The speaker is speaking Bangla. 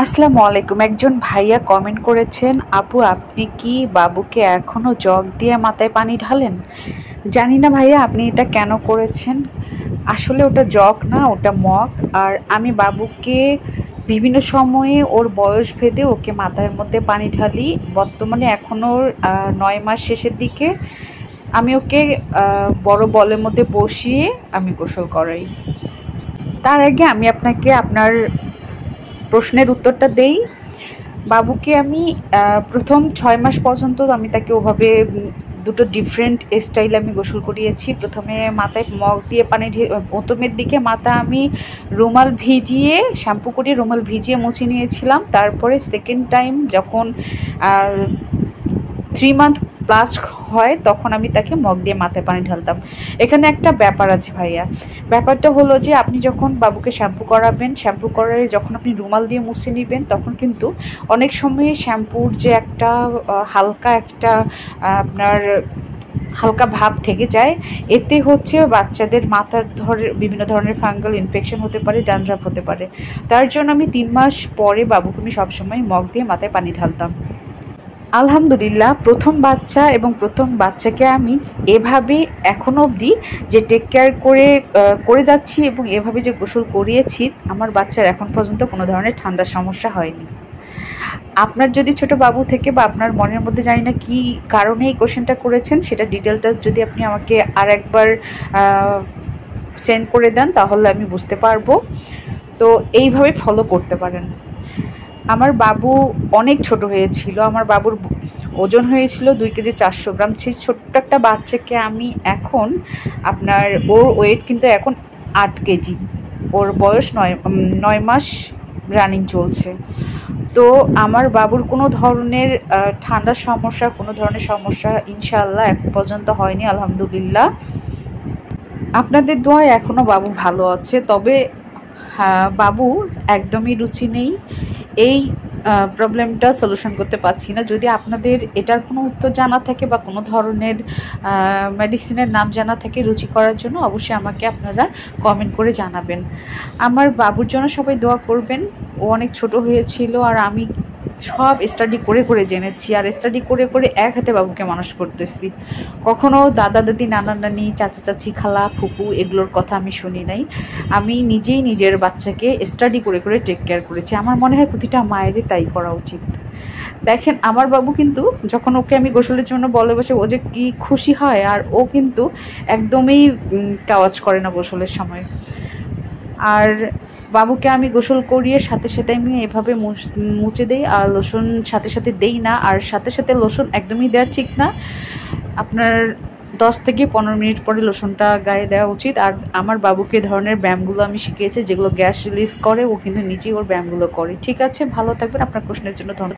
আসসালামু আলাইকুম। একজন ভাইয়া কমেন্ট করেছেন, আপু আপনি কি বাবুকে এখনো জগ দিয়ে মাথায় পানি ঢালেন? জানি না ভাইয়া আপনি এটা কেন করেছেন। আসলে ওটা জগ না, ওটা মগ। আর আমি বাবুকে বিভিন্ন সময়ে ওর বয়স ভেদে ওকে মাথার মধ্যে পানি ঢালি। বর্তমানে এখন ওর 9 মাস শেষের দিকে। আমি ওকে বড় বলের মধ্যে বসিয়ে আমি গোসল করাই। তার আগে আমি আপনাকে আপনার প্রশ্নের উত্তরটা দেই। বাবুকে আমি প্রথম 6 মাস পর্যন্ত আমি তাকে ওভাবে দুটো ডিফারেন্ট স্টাইলে আমি গোসল করিয়েছি। প্রথমে মাথায় মগ দিয়ে পানি প্রথমের দিকে মাথা আমি রুমাল ভিজিয়ে শ্যাম্পু করিয়ে রুমাল ভিজিয়ে মুছে নিয়েছিলাম। তারপরে সেকেন্ড টাইম যখন 3 মান্থ প্লাস হয় তখন আমি তাকে মগ দিয়ে মাথায় পানি ঢালতাম। এখানে একটা ব্যাপার আছে ভাইয়া। ব্যাপারটা হলো যে আপনি যখন বাবুকে শ্যাম্পু করাবেন, শ্যাম্পু করার যখন আপনি রুমাল দিয়ে মুছে নেবেন তখন কিন্তু অনেক সময় শ্যাম্পুর যে একটা হালকা একটা আপনার হালকা ভাব থেকে যায়। এতে হচ্ছে বাচ্চাদের মাথার বিভিন্ন ধরনের ফাঙ্গাল ইনফেকশন হতে পারে, ড্যান্ড্রাফ হতে পারে। তার জন্য আমি 3 মাস পরে বাবুকে আমি সবসময় মগ দিয়ে মাথায় পানি ঢালতাম। আলহামদুলিল্লাহ, প্রথম বাচ্চা এবং প্রথম বাচ্চাকে আমি এভাবে এখনও অবধি যে টেক কেয়ার করে যাচ্ছি এবং এভাবে যে গোসল করিয়েছি, আমার বাচ্চার এখন পর্যন্ত কোনো ধরনের ঠান্ডার সমস্যা হয়নি। আপনার যদি ছোট বাবু থেকে বা আপনার মনের মধ্যে জানি না কী কারণে এই কোশ্চেনটা করেছেন, সেটা ডিটেলটা যদি আপনি আমাকে আর একবার সেন্ড করে দেন তাহলে আমি বুঝতে পারবো। তো এইভাবে ফলো করতে পারেন। আমার বাবু অনেক ছোট হয়েছিল। আমার বাবুর ওজন হয়েছিল 2 কেজি 400 গ্রাম। সেই ছোট্ট একটা বাচ্চাকে আমি এখন আপনার ওর ওয়েট কিন্তু এখন 8 কেজি। ওর বয়স 9 মাস রানিং চলছে। তো আমার বাবুর কোনো ধরনের ঠান্ডার সমস্যা, কোনো ধরনের সমস্যা ইনশাআল্লাহ এখন পর্যন্ত হয়নি, আলহামদুলিল্লাহ। আপনাদের দোয়ায় এখনও বাবু ভালো আছে। তবে হ্যাঁ, বাবু একদমই রুচি নেই। এই প্রবলেমটা সলিউশন করতে পারছি না। যদি আপনাদের এটার কোনো উত্তর জানা থাকে বা কোনো ধরনের মেডিসিনের নাম জানা থাকে রুচি করার জন্য, অবশ্যই আমাকে আপনারা কমেন্ট করে জানাবেন। আমার বাবুর জন্য সবাই দোয়া করবেন। ও অনেক ছোট হয়েছিল আর আমি সব স্টাডি করে জেনেছি, আর স্টাডি করে এক হাতে বাবুকে মানুষ করতেছি। কখনো দাদা দাদি, নানা নানি, চাচা চাচি, খালা ফুপু এগুলোর কথা আমি শুনি নাই। আমি নিজেই নিজের বাচ্চাকে স্টাডি করে টেক কেয়ার করেছি। আমার মনে হয় প্রতিটা মায়েরই তাই করা উচিত। দেখেন আমার বাবু কিন্তু যখন ওকে আমি গোসলের জন্য বলে বসে, ও যে কি খুশি হয়। আর ও কিন্তু একদমই কাওয়াজ করে না গোসলের সময়। আর বাবুকে আমি গোসল করিয়ে সাথে সাথে আমি এভাবে মুছে দেই, আর লোশন সাথে সাথে দেই না। আর সাথে সাথে লোশন একদমই দেওয়া ঠিক না। আপনার 10 থেকে 15 মিনিট পরে লোশনটা গায়ে দেওয়া উচিত। আর আমার বাবুকে ধরনের ব্যায়ামগুলো আমি শিখিয়েছি যেগুলো গ্যাস রিলিজ করে। ও কিন্তু নিজেই ওর ব্যায়ামগুলো করে। ঠিক আছে, ভালো থাকবেন। আপনার প্রশ্নের জন্য ধন্যবাদ।